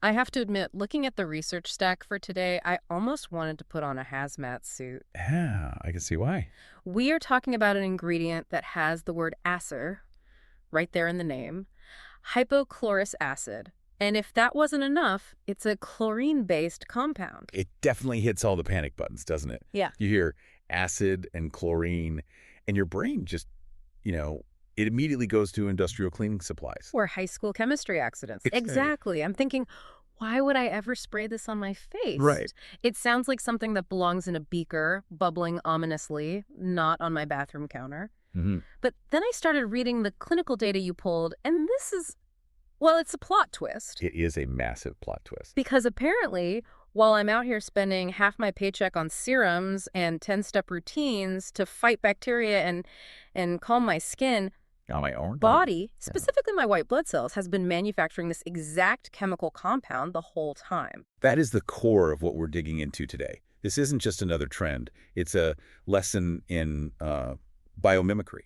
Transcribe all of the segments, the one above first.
I have to admit, looking at the research stack for today, I almost wanted to put on a hazmat suit. Yeah, I can see why. We are talking about an ingredient that has the word acer right there in the name, hypochlorous acid. And if that wasn't enough, it's a chlorine-based compound. It definitely hits all the panic buttons, doesn't it? Yeah. You hear acid and chlorine, and your brain just, it immediately goes to industrial cleaning supplies. Or high school chemistry accidents. Exactly. I'm thinking, why would I ever spray this on my face? Right. It sounds like something that belongs in a beaker, bubbling ominously, not on my bathroom counter. Mm-hmm. But then I started reading the clinical data you pulled, and this is, well, it's a plot twist. It is a massive plot twist. Because apparently, while I'm out here spending half my paycheck on serums and 10-step routines to fight bacteria and calm my skin, On my own body, specifically my white blood cells, has been manufacturing this exact chemical compound the whole time. That is the core of what we're digging into today. This isn't just another trend. It's a lesson in biomimicry.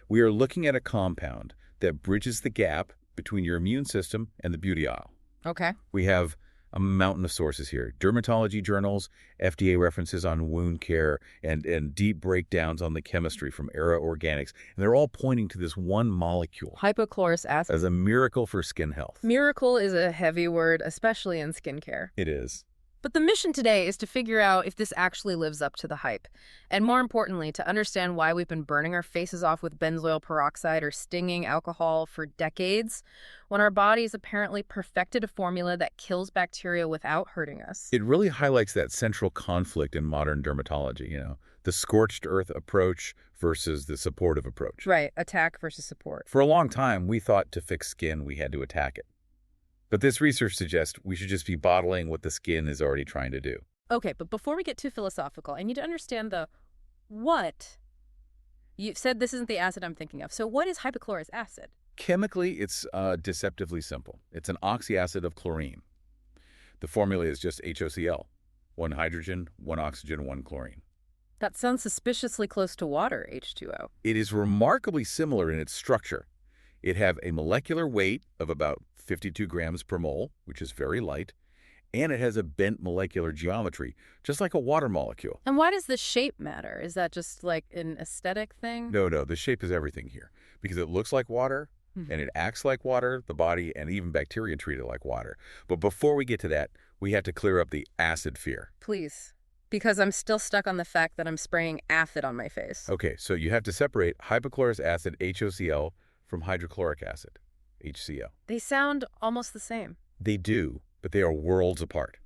We are looking at a compound that bridges the gap between your immune system and the beauty aisle. Okay. We have a mountain of sources here. Dermatology journals, FDA references on wound care, and deep breakdowns on the chemistry from Era Organics. And they're all pointing to this one molecule Hypochlorous acid. as a miracle for skin health. Miracle is a heavy word, especially in skincare. It is. But the mission today is to figure out if this actually lives up to the hype. And more importantly, to understand why we've been burning our faces off with benzoyl peroxide or stinging alcohol for decades, when our bodies apparently perfected a formula that kills bacteria without hurting us. It really highlights that central conflict in modern dermatology, the scorched earth approach versus the supportive approach. Right, attack versus support. For a long time, we thought to fix skin, we had to attack it. But this research suggests we should just be bottling what the skin is already trying to do. Okay, but before we get too philosophical, I need to understand the what. You've said this isn't the acid I'm thinking of. So what is hypochlorous acid? Chemically, it's deceptively simple. It's an oxyacid of chlorine. The formula is just HOCl. 1 hydrogen, 1 oxygen, 1 chlorine. That sounds suspiciously close to water, H2O. It is remarkably similar in its structure. It have a molecular weight of about 52 grams per mole, which is very light, and it has a bent molecular geometry, just like a water molecule. And why does the shape matter? Is that just like an aesthetic thing? No, the shape is everything here, because it looks like water, and it acts like water, the body, and even bacteria treat it like water. But before we get to that, we have to clear up the acid fear. Please. Because I'm still stuck on the fact that I'm spraying acid on my face. Okay, so you have to separate hypochlorous acid, HOCl, from hydrochloric acid, HCl. They sound almost the same. They do, but they are worlds apart.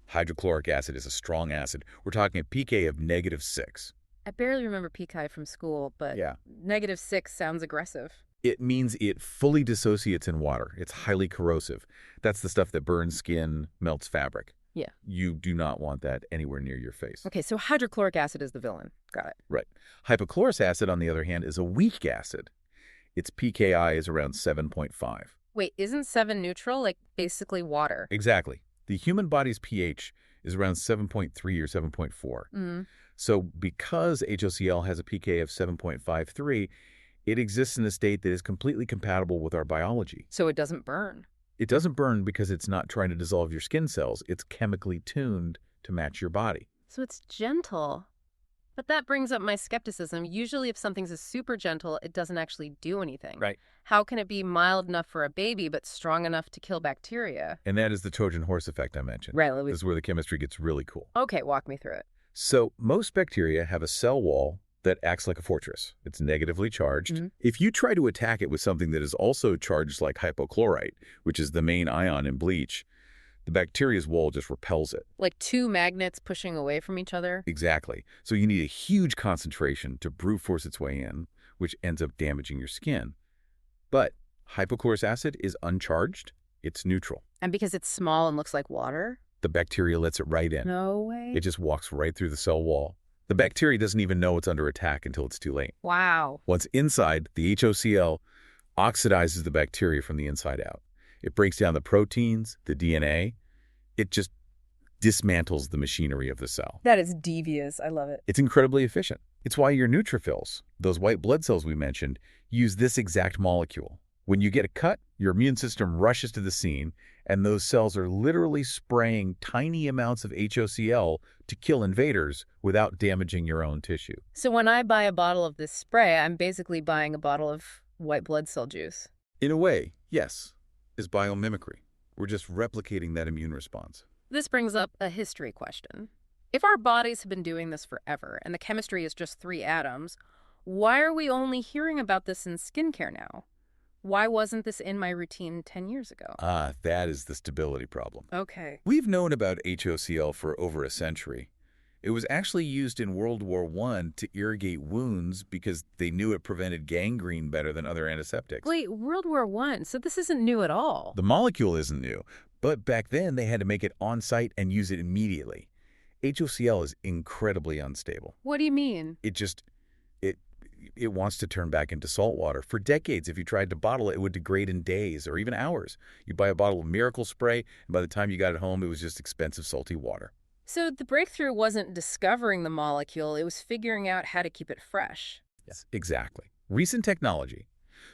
Hydrochloric acid is a strong acid. We're talking a pK of -6. I barely remember pKi from school, but Yeah. -6 sounds aggressive. It means it fully dissociates in water. It's highly corrosive. That's the stuff that burns skin, melts fabric. Yeah. You do not want that anywhere near your face. Okay, so hydrochloric acid is the villain. Got it. Right. Hypochlorous acid, on the other hand, is a weak acid. Its pKi is around 7.5. Wait, isn't 7 neutral? Like basically water. Exactly. The human body's pH is around 7.3 or 7.4. So because HOCl has a pK of 7.53, it exists in a state that is completely compatible with our biology. So it doesn't burn. It doesn't burn because it's not trying to dissolve your skin cells. It's chemically tuned to match your body. So it's gentle. But that brings up my skepticism. Usually if something's super gentle, it doesn't actually do anything. Right. How can it be mild enough for a baby but strong enough to kill bacteria? And that is the Trojan horse effect I mentioned. Right. This is where the chemistry gets really cool. Okay, walk me through it. So most bacteria have a cell wall that acts like a fortress. It's negatively charged. If you try to attack it with something that is also charged like hypochlorite, which is the main ion in bleach, the bacteria's wall just repels it. Like two magnets pushing away from each other? Exactly. So you need a huge concentration to brute force its way in, which ends up damaging your skin. But hypochlorous acid is uncharged. It's neutral. And because it's small and looks like water? The bacteria lets it right in. No way. It just walks right through the cell wall. The bacteria doesn't even know it's under attack until it's too late. Wow. Once inside, the HOCl oxidizes the bacteria from the inside out. It breaks down the proteins, the DNA. It just dismantles the machinery of the cell. That is devious. I love it. It's incredibly efficient. It's why your neutrophils, those white blood cells we mentioned, use this exact molecule. When you get a cut, your immune system rushes to the scene And those cells are literally spraying tiny amounts of HOCl to kill invaders without damaging your own tissue. So when I buy a bottle of this spray, I'm basically buying a bottle of white blood cell juice. In a way, yes, is biomimicry. We're just replicating that immune response. This brings up a history question. If our bodies have been doing this forever and the chemistry is just 3 atoms, why are we only hearing about this in skincare now? Why wasn't this in my routine 10 years ago? That is the stability problem. Okay. We've known about HOCl for over a century. It was actually used in World War I to irrigate wounds because they knew it prevented gangrene better than other antiseptics. Wait, World War I, so this isn't new at all. The molecule isn't new, but back then they had to make it on-site and use it immediately. HOCl is incredibly unstable. What do you mean? It wants to turn back into salt water. For decades, if you tried to bottle it, it would degrade in days or even hours. You buy a bottle of Miracle Spray, and by the time you got it home, it was just expensive, salty water. So the breakthrough wasn't discovering the molecule, it was figuring out how to keep it fresh. Yes, exactly. Recent technology,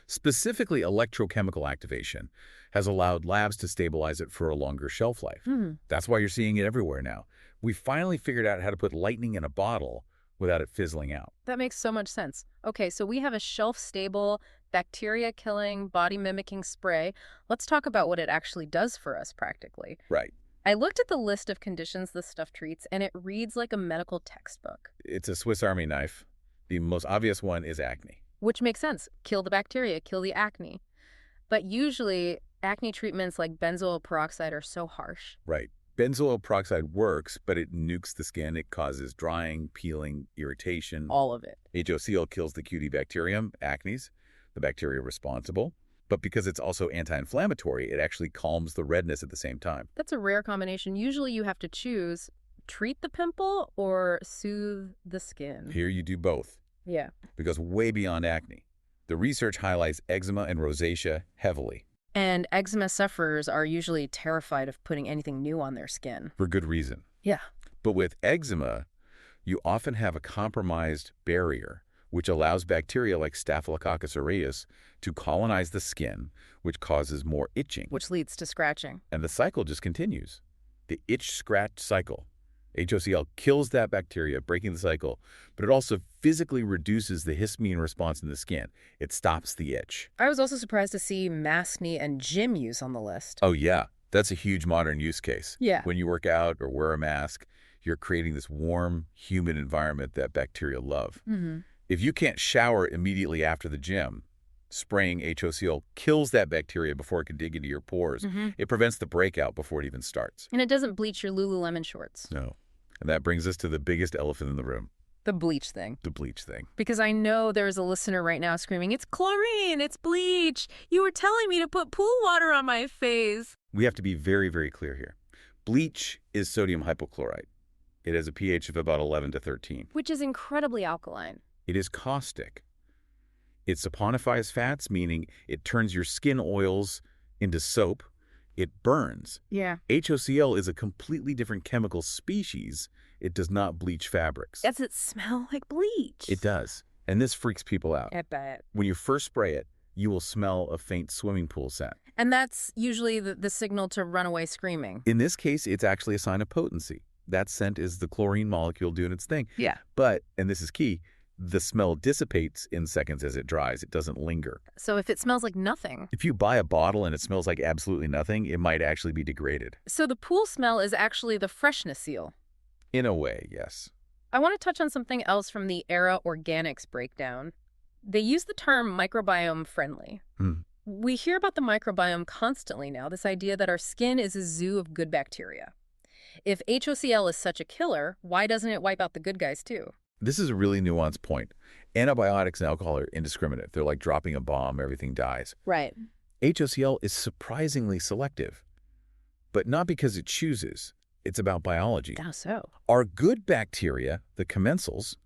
specifically electrochemical activation, has allowed labs to stabilize it for a longer shelf life. That's why you're seeing it everywhere now. We finally figured out how to put lightning in a bottle without it fizzling out. That makes so much sense. Okay, so we have a shelf-stable, bacteria-killing, body-mimicking spray. Let's talk about what it actually does for us practically. Right. I looked at the list of conditions this stuff treats, and it reads like a medical textbook. It's a Swiss Army knife. The most obvious one is acne. Which makes sense. Kill the bacteria, kill the acne. But usually, acne treatments like benzoyl peroxide are so harsh. Right. Benzoyl peroxide works, but it nukes the skin. It causes drying, peeling, irritation. All of it. HOCl kills the Cutibacterium, acnes, the bacteria responsible. But because it's also anti-inflammatory, it actually calms the redness at the same time. That's a rare combination. Usually you have to choose treat the pimple or soothe the skin. Here you do both. Yeah. Because way beyond acne. The research highlights eczema and rosacea heavily. And eczema sufferers are usually terrified of putting anything new on their skin. For good reason. Yeah. But with eczema, you often have a compromised barrier, which allows bacteria like Staphylococcus aureus to colonize the skin, which causes more itching. Which leads to scratching. And the cycle just continues. The itch-scratch cycle. HOCl kills that bacteria, breaking the cycle, but it also physically reduces the histamine response in the skin. It stops the itch. I was also surprised to see maskne and gym use on the list. Oh, yeah. That's a huge modern use case. Yeah. When you work out or wear a mask, you're creating this warm, humid environment that bacteria love. If you can't shower immediately after the gym, spraying HOCl kills that bacteria before it can dig into your pores. It prevents the breakout before it even starts. And it doesn't bleach your Lululemon shorts. No. And that brings us to the biggest elephant in the room. The bleach thing. The bleach thing. Because I know there's a listener right now screaming, it's chlorine, it's bleach. You were telling me to put pool water on my face. We have to be very, very clear here. Bleach is sodium hypochlorite. It has a pH of about 11 to 13. Which is incredibly alkaline. It is caustic. It saponifies fats, meaning it turns your skin oils into soap. It burns. Yeah. HOCl is a completely different chemical species. It does not bleach fabrics. Does it smell like bleach? It does. And this freaks people out. I bet. When you first spray it, you will smell a faint swimming pool scent. And that's usually the signal to run away screaming. In this case, it's actually a sign of potency. That scent is the chlorine molecule doing its thing. Yeah. But, and this is key, the smell dissipates in seconds as it dries. It doesn't linger. So if it smells like nothing. If you buy a bottle and it smells like absolutely nothing, it might actually be degraded. So the pool smell is actually the freshness seal. In a way, yes. I want to touch on something else from the ERA Organics breakdown. They use the term microbiome-friendly. We hear about the microbiome constantly now, this idea that our skin is a zoo of good bacteria. If HOCl is such a killer, why doesn't it wipe out the good guys too? This is a really nuanced point. Antibiotics and alcohol are indiscriminate. They're like dropping a bomb, everything dies. Right. HOCl is surprisingly selective, but not because it chooses. It's about biology. How so? Our good bacteria, the commensals,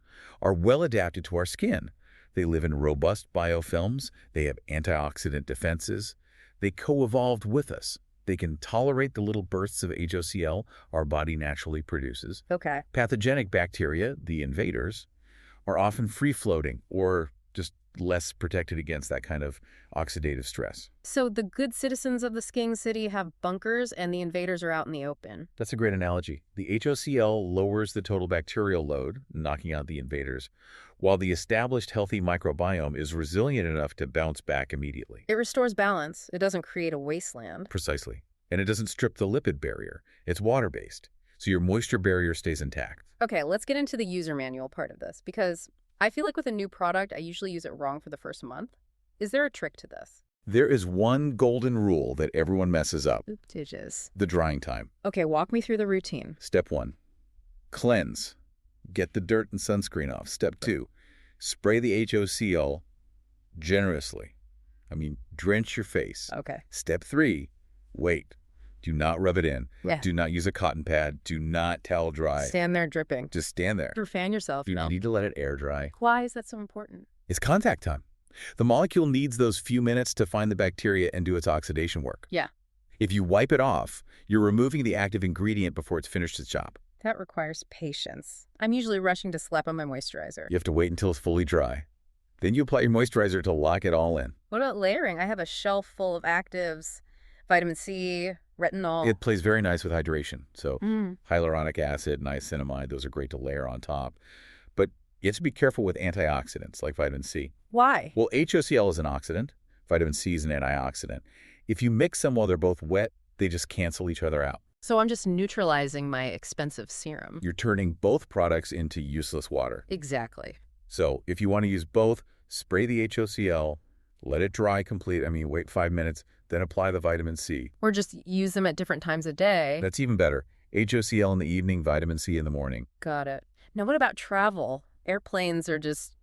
are well adapted to our skin. They live in robust biofilms. They have antioxidant defenses. They co-evolved with us. They can tolerate the little bursts of HOCl our body naturally produces. Okay. Pathogenic bacteria, the invaders, are often free-floating or just less protected against that kind of oxidative stress. So the good citizens of the skiing city have bunkers and the invaders are out in the open. That's a great analogy. The HOCl lowers the total bacterial load, knocking out the invaders, while the established healthy microbiome is resilient enough to bounce back immediately. It restores balance. It doesn't create a wasteland. Precisely. And it doesn't strip the lipid barrier. It's water-based, so your moisture barrier stays intact. Okay, let's get into the user manual part of this, because I feel like with a new product, I usually use it wrong for the first month. Is there a trick to this? There is one golden rule that everyone messes up. Ooptiges. The drying time. Okay, walk me through the routine. Step 1, cleanse. Get the dirt and sunscreen off. Step 2, spray the HOCl generously. Drench your face. Okay. Step 3, wait. Do not rub it in. Yeah. Do not use a cotton pad. Do not towel dry. Stand there dripping. Just stand there. Or fan yourself. You need to let it air dry. Why is that so important? It's contact time. The molecule needs those few minutes to find the bacteria and do its oxidation work. Yeah. If you wipe it off, you're removing the active ingredient before it's finished its job. That requires patience. I'm usually rushing to slap on my moisturizer. You have to wait until it's fully dry. Then you apply your moisturizer to lock it all in. What about layering? I have a shelf full of actives, vitamin C, retinol. It plays very nice with hydration. So hyaluronic acid, niacinamide, those are great to layer on top. But you have to be careful with antioxidants like vitamin C. Why? Well, HOCl is an oxidant. Vitamin C is an antioxidant. If you mix them while they're both wet, they just cancel each other out. So I'm just neutralizing my expensive serum. You're turning both products into useless water. Exactly. So if you want to use both, spray the HOCl, let it dry wait 5 minutes, then apply the vitamin C. Or just use them at different times of day. That's even better. HOCl in the evening, vitamin C in the morning. Got it. Now what about travel? Airplanes are just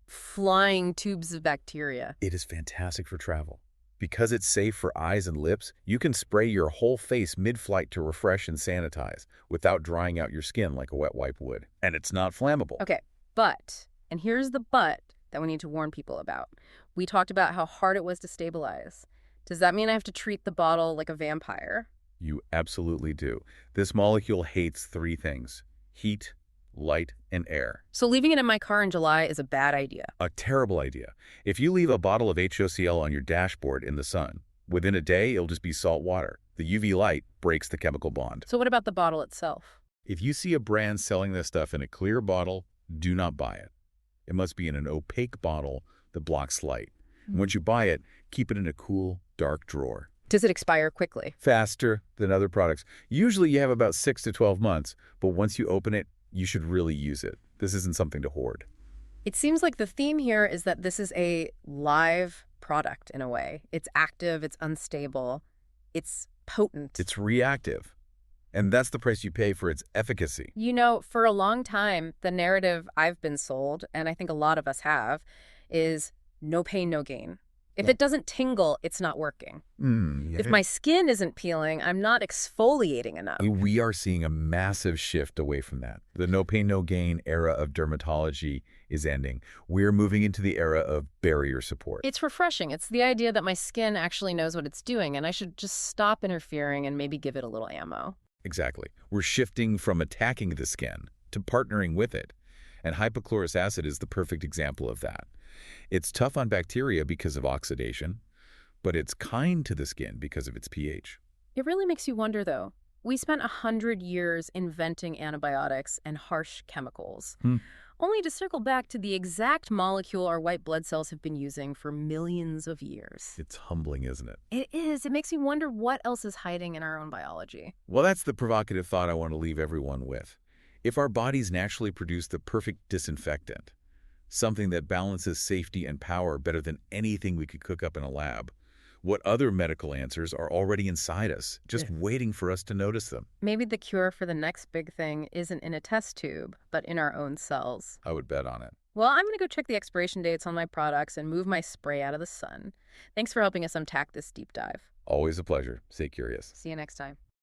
flying tubes of bacteria. It is fantastic for travel. Because it's safe for eyes and lips, you can spray your whole face mid-flight to refresh and sanitize without drying out your skin like a wet wipe would. And it's not flammable. Okay, but, and here's the but that we need to warn people about. We talked about how hard it was to stabilize. Does that mean I have to treat the bottle like a vampire? You absolutely do. This molecule hates 3 things: heat, light, and air. So leaving it in my car in July is a bad idea. A terrible idea. If you leave a bottle of HOCl on your dashboard in the sun, within a day it'll just be salt water. The UV light breaks the chemical bond. So what about the bottle itself? If you see a brand selling this stuff in a clear bottle, do not buy it. It must be in an opaque bottle that blocks light. And once you buy it, keep it in a cool, dark drawer. Does it expire quickly? Faster than other products. Usually you have about 6 to 12 months, but once you open it, you should really use it. This isn't something to hoard. It seems like the theme here is that this is a live product in a way. It's active, it's unstable, it's potent. It's reactive. And that's the price you pay for its efficacy. You know, for a long time, the narrative I've been sold, and I think a lot of us have, is no pain, no gain. If it doesn't tingle, it's not working. Yeah. If my skin isn't peeling, I'm not exfoliating enough. We are seeing a massive shift away from that. The no pain, no gain era of dermatology is ending. We're moving into the era of barrier support. It's refreshing. It's the idea that my skin actually knows what it's doing, and I should just stop interfering and maybe give it a little ammo. Exactly. We're shifting from attacking the skin to partnering with it. And hypochlorous acid is the perfect example of that. It's tough on bacteria because of oxidation, but it's kind to the skin because of its pH. It really makes you wonder, though. We spent 100 years inventing antibiotics and harsh chemicals, only to circle back to the exact molecule our white blood cells have been using for millions of years. It's humbling, isn't it? It is. It makes me wonder what else is hiding in our own biology. Well, that's the provocative thought I want to leave everyone with. If our bodies naturally produce the perfect disinfectant, something that balances safety and power better than anything we could cook up in a lab, what other medical answers are already inside us, just waiting for us to notice them? Maybe the cure for the next big thing isn't in a test tube, but in our own cells. I would bet on it. Well, I'm going to go check the expiration dates on my products and move my spray out of the sun. Thanks for helping us unpack this deep dive. Always a pleasure. Stay curious. See you next time.